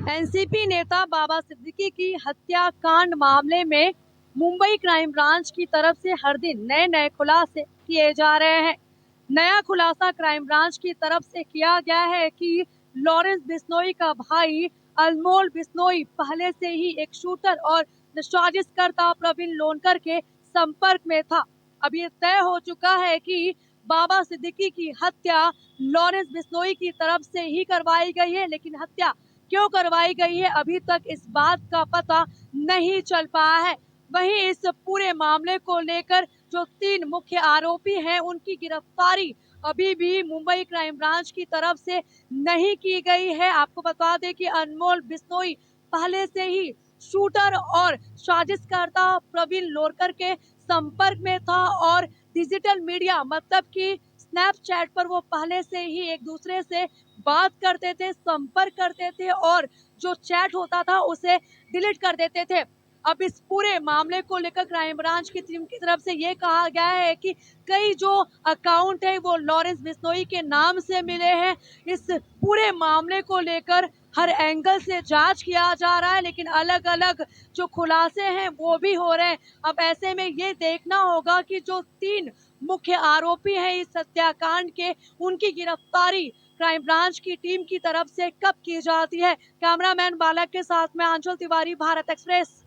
NCP नेता बाबा सिद्दीकी की हत्याकांड मामले में मुंबई क्राइम ब्रांच की तरफ से हर दिन नए नए खुलासे किए जा रहे हैं। नया खुलासा क्राइम ब्रांच की तरफ से किया गया है कि लॉरेंस बिश्नोई का भाई अनमोल बिश्नोई पहले से ही एक शूटर और साजिशकर्ता प्रवीण लोनकर के संपर्क में था। अब ये तय हो चुका है कि बाबा सिद्दीकी की हत्या लॉरेंस बिश्नोई की तरफ से ही करवाई गई है, लेकिन हत्या क्यों करवाई गई है अभी तक इस बात का पता नहीं चल पाया है। वहीं इस पूरे मामले को लेकर जो 3 मुख्य आरोपी हैं उनकी गिरफ्तारी अभी भी मुंबई क्राइम ब्रांच की तरफ से नहीं की गई है। आपको बता दें कि अनमोल बिश्नोई पहले से ही शूटर और साजिशकर्ता प्रवीण लोनकर के संपर्क में था और डिजिटल मीडिया मतलब कि स्नैपचैट पर वो पहले से ही एक दूसरे से बात करते थे, संपर्क करते थे और जो चैट होता था उसे डिलीट कर देते थे। अब इस पूरे मामले को लेकर क्राइम ब्रांच की टीम की तरफ से ये कहा गया है कि कई जो अकाउंट है वो लॉरेंस बिश्नोई के नाम से मिले हैं। इस पूरे मामले को लेकर हर एंगल से जांच किया जा रहा है, लेकिन अलग अलग जो खुलासे हैं वो भी हो रहे हैं। अब ऐसे में ये देखना होगा कि जो 3 मुख्य आरोपी हैं इस हत्याकांड के, उनकी गिरफ्तारी क्राइम ब्रांच की टीम की तरफ से कब की जाती है। कैमरामैन बालक के साथ में आंचल तिवारी, भारत एक्सप्रेस।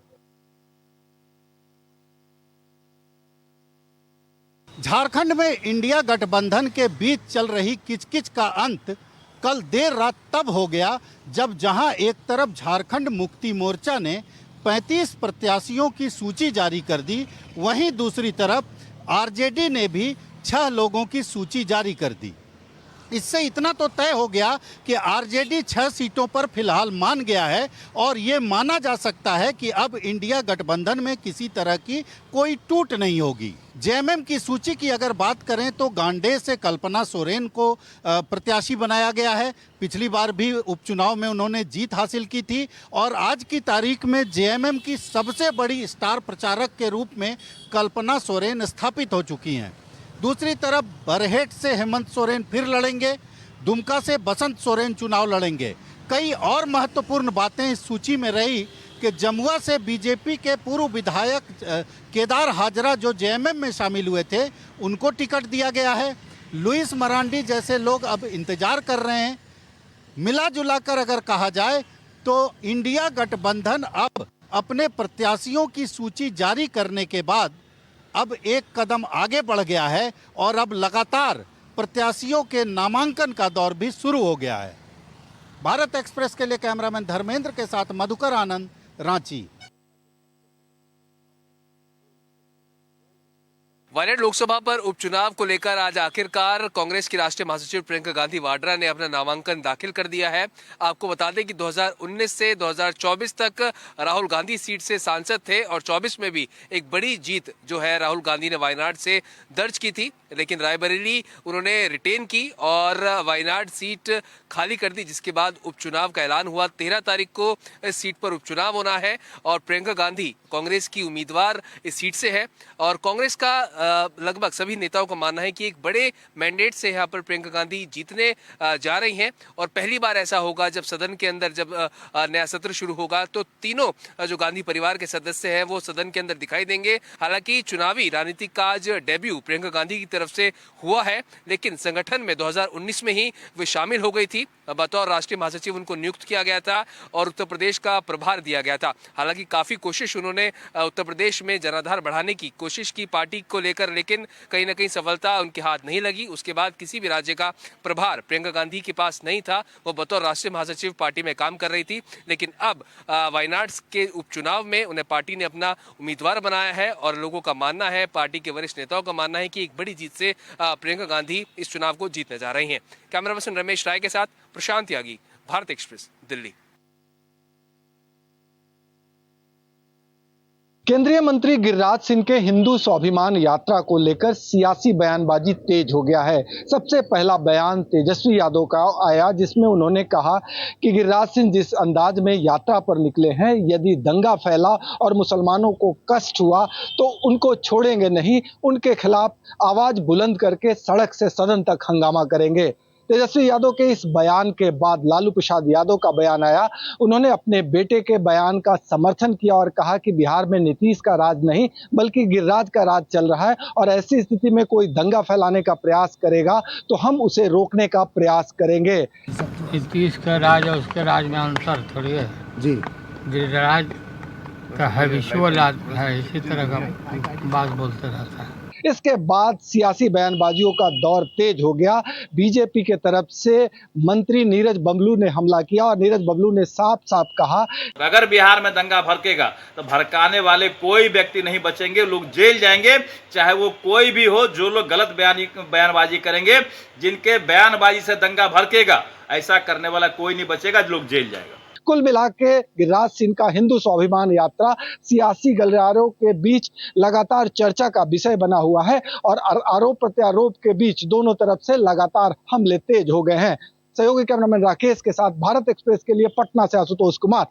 झारखंड में इंडिया गठबंधन के बीच चल रही किचकिच का अंत कल देर रात तब हो गया जब जहां एक तरफ झारखंड मुक्ति मोर्चा ने 35 प्रत्याशियों की सूची जारी कर दी, वहीं दूसरी तरफ आरजेडी ने भी 6 लोगों की सूची जारी कर दी। इससे इतना तो तय हो गया कि आरजेडी 6 सीटों पर फिलहाल मान गया है और ये माना जा सकता है कि अब इंडिया गठबंधन में किसी तरह की कोई टूट नहीं होगी। जेएमएम की सूची की अगर बात करें तो गांडेय से कल्पना सोरेन को प्रत्याशी बनाया गया है। पिछली बार भी उपचुनाव में उन्होंने जीत हासिल की थी और आज की तारीख में जेएमएम की सबसे बड़ी स्टार प्रचारक के रूप में कल्पना सोरेन स्थापित हो चुकी हैं। दूसरी तरफ बरहेट से हेमंत सोरेन फिर लड़ेंगे, दुमका से बसंत सोरेन चुनाव लड़ेंगे। कई और महत्वपूर्ण बातें इस सूची में रही कि जमुआ से बीजेपी के पूर्व विधायक केदार हाजरा जो जेएमएम में शामिल हुए थे, उनको टिकट दिया गया है। लुइस मरांडी जैसे लोग अब इंतजार कर रहे हैं। मिला जुला कर अगर कहा जाए तो इंडिया गठबंधन अब अपने प्रत्याशियों की सूची जारी करने के बाद अब एक कदम आगे बढ़ गया है और अब लगातार प्रत्याशियों के नामांकन का दौर भी शुरू हो गया है। भारत एक्सप्रेस के लिए कैमरामैन धर्मेंद्र के साथ मधुकर आनंद, रांची। वायनाड लोकसभा पर उपचुनाव को लेकर आज आखिरकार कांग्रेस की राष्ट्रीय महासचिव प्रियंका गांधी वाड्रा ने अपना नामांकन दाखिल कर दिया है। आपको बता दें कि 2019 से 2024 तक राहुल गांधी सीट से सांसद थे और 24 में भी एक बड़ी जीत जो है राहुल गांधी ने वायनाड से दर्ज की थी, लेकिन रायबरेली उन्होंने रिटेन की और वायनाड सीट खाली कर दी, जिसके बाद उपचुनाव का ऐलान हुआ। 13 तारीख को इस सीट पर उपचुनाव होना है और प्रियंका गांधी कांग्रेस की उम्मीदवार इस सीट से है और कांग्रेस का लगभग सभी नेताओं का मानना है कि एक बड़े मैंडेट से यहाँ पर प्रियंका गांधी जीतने जा रही हैं और पहली बार ऐसा होगा जब सदन के अंदर जब नया सत्र शुरू होगा तो तीनों जो गांधी परिवार के सदस्य हैं वो सदन के अंदर दिखाई देंगे। हालांकि चुनावी राजनीति का आज डेब्यू प्रियंका गांधी की तरफ से हुआ है, लेकिन संगठन में 2019 में ही वे शामिल हो गई थी। बतौर राष्ट्रीय महासचिव उनको नियुक्त किया गया था और उत्तर प्रदेश का प्रभार दिया गया था। हालांकि काफी कोशिश उन्होंने उत्तर प्रदेश में जनाधार बढ़ाने की कोशिश की पार्टी को लेकर, लेकिन कहीं ना कहीं सफलता उनके हाथ नहीं लगी। उसके बाद किसी भी राज्य का प्रभार प्रियंका गांधी के पास नहीं था। वो बतौर राष्ट्रीय महासचिव पार्टी में काम कर रही थी, लेकिन अब वायनाड के उपचुनाव में उन्हें पार्टी ने अपना उम्मीदवार बनाया है और लोगों का मानना है, पार्टी के वरिष्ठ नेताओं का मानना है कि एक बड़ी जीत से प्रियंका गांधी इस चुनाव को जीतने जा रही हैं। कैमरा पर्सन रमेश राय के साथ प्रशांत त्यागी, भारत एक्सप्रेस, दिल्ली। केंद्रीय मंत्री गिरिराज सिंह के हिंदू स्वाभिमान यात्रा को लेकर सियासी बयानबाजी तेज हो गया है। सबसे पहला बयान तेजस्वी यादव का आया, जिसमें उन्होंने कहा कि गिरिराज सिंह जिस अंदाज में यात्रा पर निकले हैं, यदि दंगा फैला और मुसलमानों को कष्ट हुआ तो उनको छोड़ेंगे नहीं, उनके खिलाफ आवाज बुलंद करके सड़क से सदन तक हंगामा करेंगे। तेजस्वी यादव के इस बयान के बाद लालू प्रसाद यादव का बयान आया। उन्होंने अपने बेटे के बयान का समर्थन किया और कहा कि बिहार में नीतीश का राज नहीं बल्कि गिरिराज का राज चल रहा है और ऐसी स्थिति में कोई दंगा फैलाने का प्रयास करेगा तो हम उसे रोकने का प्रयास करेंगे। नीतीश का राज और उसके राज में अंतर थोड़ी है जी। गिरिराज का हैबिचुअल है, इसी तरह का बात बोलते रहता है। इसके बाद सियासी बयानबाजियों का दौर तेज हो गया। बीजेपी के तरफ से मंत्री नीरज बबलू ने हमला किया और नीरज बबलू ने साफ साफ कहा, अगर बिहार में दंगा भड़केगा तो भड़काने वाले कोई व्यक्ति नहीं बचेंगे, लोग जेल जाएंगे, चाहे वो कोई भी हो। जो लोग गलत बयानबाजी करेंगे, जिनके बयानबाजी से दंगा भड़केगा, ऐसा करने वाला कोई नहीं बचेगा, लोग जेल जाएगा। कुल मिला के गिरिराज सिंह का हिंदू स्वाभिमान यात्रा सियासी गलियारों के बीच लगातार चर्चा का विषय बना हुआ है और आरोप प्रत्यारोप के बीच दोनों तरफ से लगातार हमले तेज हो गए हैं। सहयोगी कैमरामैन राकेश के साथ भारत एक्सप्रेस के लिए पटना से आशुतोष कुमार।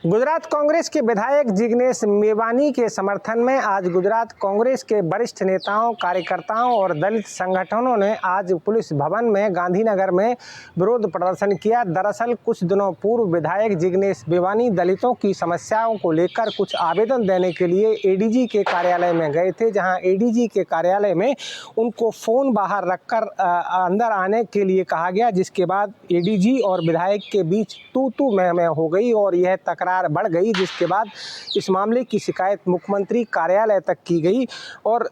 गुजरात कांग्रेस के विधायक जिग्नेश मेवानी के समर्थन में आज गुजरात कांग्रेस के वरिष्ठ नेताओं, कार्यकर्ताओं और दलित संगठनों ने आज पुलिस भवन में गांधीनगर में विरोध प्रदर्शन किया। दरअसल कुछ दिनों पूर्व विधायक जिग्नेश मेवानी दलितों की समस्याओं को लेकर कुछ आवेदन देने के लिए एडीजी के कार्यालय में गए थे, जहां एडीजी के कार्यालय में उनको फ़ोन बाहर रखकर अंदर आने के लिए कहा गया, जिसके बाद एडीजी और विधायक के बीच तू मैं हो गई और यह तकरार बढ़ गई, जिसके बाद इस मामले की शिकायत मुख्यमंत्री कार्यालय तक की गई और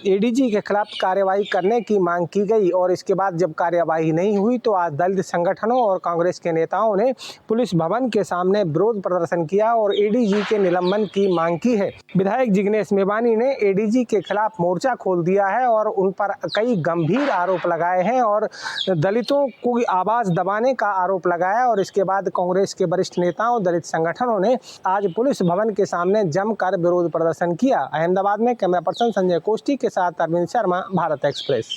एडीजी के खिलाफ कार्रवाई करने की मांग की गई। और इसके बाद जब कार्रवाई नहीं हुई तो आज दलित संगठनों और कांग्रेस के नेताओं ने पुलिस भवन के सामने विरोध प्रदर्शन किया और एडीजी के निलंबन की मांग की है। विधायक जिग्नेश मेवानी ने एडीजी के खिलाफ मोर्चा खोल दिया है और उन पर कई गंभीर आरोप लगाए हैं और दलितों को आवाज़ दबाने का आरोप लगाया। और इसके बाद कांग्रेस के वरिष्ठ नेताओं, दलित संगठनों ने आज पुलिस भवन के सामने जमकर विरोध प्रदर्शन किया। अहमदाबाद में कैमरा पर्सन संजय कोष्टी के साथ अरविंद शर्मा, भारत एक्सप्रेस।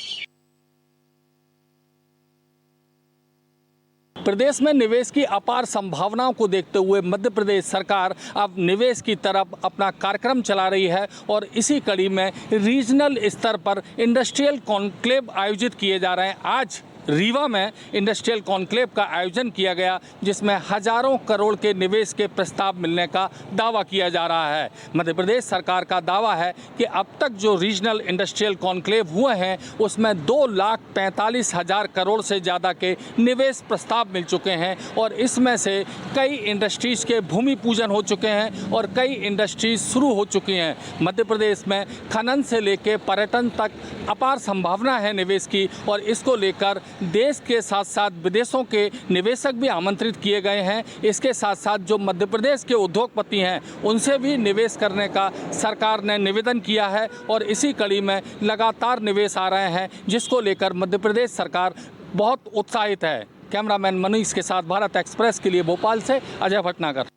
प्रदेश में निवेश की अपार संभावनाओं को देखते हुए मध्य प्रदेश सरकार अब निवेश की तरफ अपना कार्यक्रम चला रही है और इसी कड़ी में रीजनल स्तर पर इंडस्ट्रियल कॉन्क्लेव आयोजित किए जा रहे हैं। आज रीवा में इंडस्ट्रियल कॉन्क्लेव का आयोजन किया गया, जिसमें हजारों करोड़ के निवेश के प्रस्ताव मिलने का दावा किया जा रहा है। मध्य प्रदेश सरकार का दावा है कि अब तक जो रीजनल इंडस्ट्रियल कॉन्क्लेव हुए हैं उसमें 2,45,000 करोड़ से ज़्यादा के निवेश प्रस्ताव मिल चुके हैं और इसमें से कई इंडस्ट्रीज़ के भूमि पूजन हो चुके हैं और कई इंडस्ट्रीज शुरू हो चुकी हैं। मध्य प्रदेश में खनन से लेकर पर्यटन तक अपार संभावना है निवेश की और इसको लेकर देश के साथ साथ विदेशों के निवेशक भी आमंत्रित किए गए हैं। इसके साथ साथ जो मध्य प्रदेश के उद्योगपति हैं उनसे भी निवेश करने का सरकार ने निवेदन किया है और इसी कड़ी में लगातार निवेश आ रहे हैं, जिसको लेकर मध्य प्रदेश सरकार बहुत उत्साहित है। कैमरामैन मनीष के साथ भारत एक्सप्रेस के लिए भोपाल से अजय भटनागर।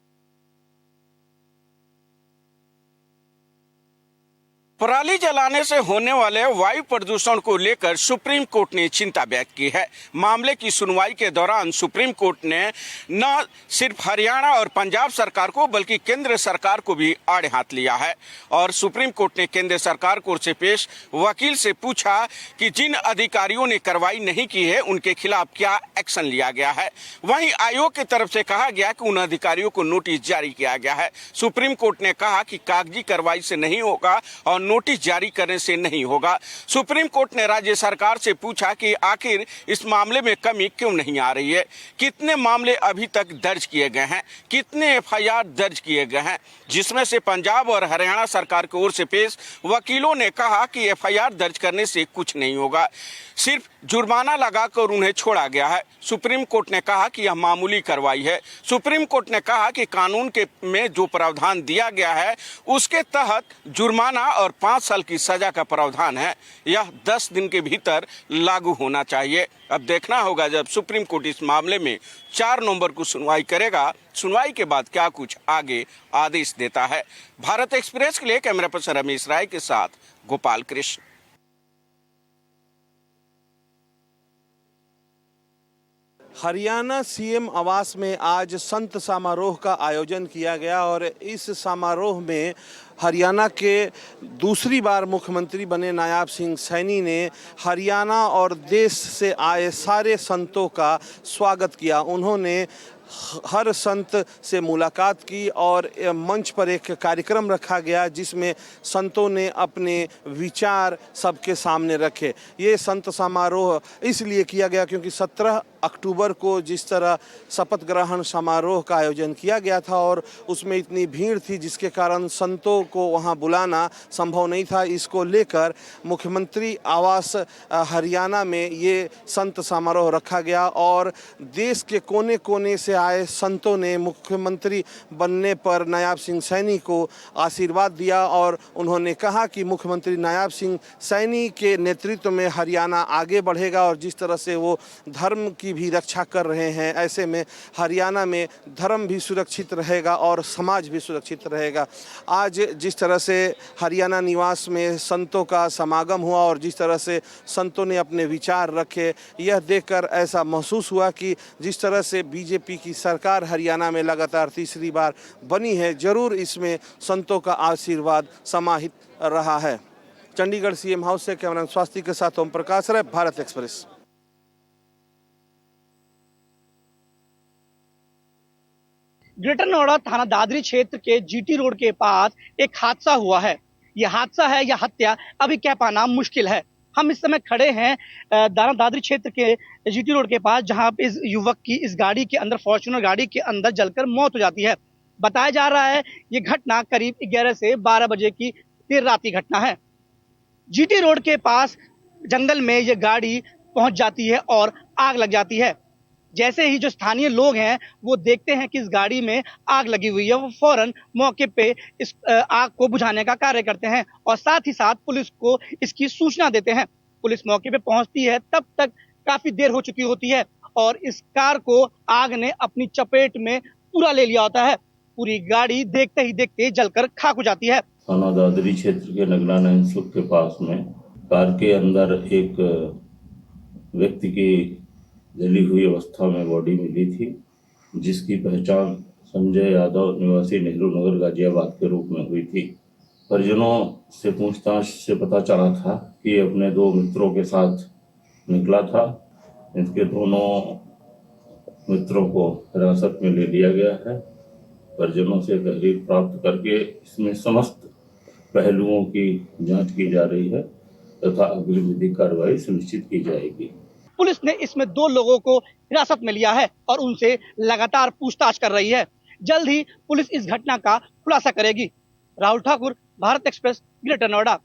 पराली जलाने से होने वाले वायु प्रदूषण को लेकर सुप्रीम कोर्ट ने चिंता व्यक्त की है। मामले की सुनवाई के दौरान सुप्रीम कोर्ट ने न सिर्फ हरियाणा और पंजाब सरकार को बल्कि केंद्र सरकार को भी आड़े हाथ लिया है और सुप्रीम कोर्ट ने केंद्र सरकार को से पेश वकील से पूछा कि जिन अधिकारियों ने कार्रवाई नहीं की है उनके खिलाफ क्या एक्शन लिया गया है। वहीं आयोग की तरफ से कहा गया कि उन अधिकारियों को नोटिस जारी किया गया है। सुप्रीम कोर्ट ने कहा कि कागजी कार्रवाई से नहीं होगा और नोटिस जारी करने से नहीं होगा। सुप्रीम कोर्ट ने राज्य सरकार से पूछा कि आखिर इस मामले में कमी क्यों नहीं आ रही है, कितने मामले अभी तक दर्ज किए गए हैं, कितने एफआईआर दर्ज किए गए हैं, जिसमें से पंजाब और हरियाणा सरकार की ओर से पेश वकीलों ने कहा कि एफआईआर दर्ज करने से कुछ नहीं होगा, सिर्फ जुर्माना लगाकर उन्हें छोड़ा गया है। सुप्रीम कोर्ट ने कहा कि यह मामूली कार्रवाई है। सुप्रीम कोर्ट ने कहा कि कानून के में जो प्रावधान दिया गया है उसके तहत जुर्माना और 5 साल की सजा का प्रावधान है, यह 10 दिन के भीतर लागू होना चाहिए। अब देखना होगा जब सुप्रीम कोर्ट इस मामले में 4 नवंबर को सुनवाई करेगा, सुनवाई के बाद क्या कुछ आगे आदेश देता है। भारत एक्सप्रेस के लिए कैमरा पर्सन रमेश राय के साथ गोपाल कृष्ण। हरियाणा सीएम आवास में आज संत समारोह का आयोजन किया गया और इस समारोह में हरियाणा के दूसरी बार मुख्यमंत्री बने नायाब सिंह सैनी ने हरियाणा और देश से आए सारे संतों का स्वागत किया। उन्होंने हर संत से मुलाकात की और मंच पर एक कार्यक्रम रखा गया जिसमें संतों ने अपने विचार सबके सामने रखे। ये संत समारोह इसलिए किया गया क्योंकि 17 अक्टूबर को जिस तरह शपथ ग्रहण समारोह का आयोजन किया गया था और उसमें इतनी भीड़ थी जिसके कारण संतों को वहां बुलाना संभव नहीं था। इसको लेकर मुख्यमंत्री आवास हरियाणा में ये संत समारोह रखा गया और देश के कोने कोने से आए संतों ने मुख्यमंत्री बनने पर नायाब सिंह सैनी को आशीर्वाद दिया और उन्होंने कहा कि मुख्यमंत्री नायाब सिंह सैनी के नेतृत्व में हरियाणा आगे बढ़ेगा और जिस तरह से वो धर्म की भी रक्षा कर रहे हैं, ऐसे में हरियाणा में धर्म भी सुरक्षित रहेगा और समाज भी सुरक्षित रहेगा। आज जिस तरह से हरियाणा निवास में संतों का समागम हुआ और जिस तरह से संतों ने अपने विचार रखे, यह देखकर ऐसा महसूस हुआ कि जिस तरह से बीजेपी की सरकार हरियाणा में लगातार तीसरी बार बनी है, जरूर इसमें संतों का आशीर्वाद समाहित रहा है। चंडीगढ़ सीएम हाउस से कैमरामैन स्वास्थ्य के साथ ओम प्रकाश राय, भारत एक्सप्रेस। ग्रेटर नोएडा थाना दादरी क्षेत्र के जीटी रोड के पास एक हादसा हुआ है। यह हादसा है या हत्या अभी कह पाना मुश्किल है। हम इस समय खड़े हैं दादरी क्षेत्र के जीटी रोड के पास, जहां इस युवक की इस गाड़ी के अंदर, फॉर्च्यूनर गाड़ी के अंदर जलकर मौत हो जाती है। बताया जा रहा है ये घटना करीब 11 से 12 बजे की देर रात की घटना है। जीटी रोड के पास जंगल में ये गाड़ी पहुंच जाती है और आग लग जाती है। जैसे ही जो स्थानीय लोग हैं वो देखते हैं कि इस गाड़ी में आग लगी हुई है, वो फौरन मौके पे इस आग को बुझाने का कार्य करते हैं और साथ ही साथ पुलिस को इसकी सूचना देते हैं। पुलिस मौके पे पहुंचती है, तब तक काफी देर हो चुकी होती है और इस कार को आग ने अपनी चपेट में पूरा ले लिया होता है। पूरी गाड़ी देखते ही देखते जलकर खाक हो जाती है। थाना दादरी क्षेत्र के नगराना इंस्टीट्यूट के पास में कार के अंदर एक व्यक्ति की जली हुई अवस्था में बॉडी मिली थी, जिसकी पहचान संजय यादव निवासी नेहरू नगर गाजियाबाद के रूप में हुई थी। परिजनों से पूछताछ से पता चला था कि अपने 2 मित्रों के साथ निकला था। इनके दोनों मित्रों को हिरासत में ले लिया गया है। परिजनों से तहरीर प्राप्त करके इसमें समस्त पहलुओं की जांच की जा रही है तथा अगली विधिक कार्रवाई सुनिश्चित की जाएगी। पुलिस ने इसमें 2 लोगों को हिरासत में लिया है और उनसे लगातार पूछताछ कर रही है। जल्द ही पुलिस इस घटना का खुलासा करेगी। Rahul Thakur, Bharat express, greater Noida.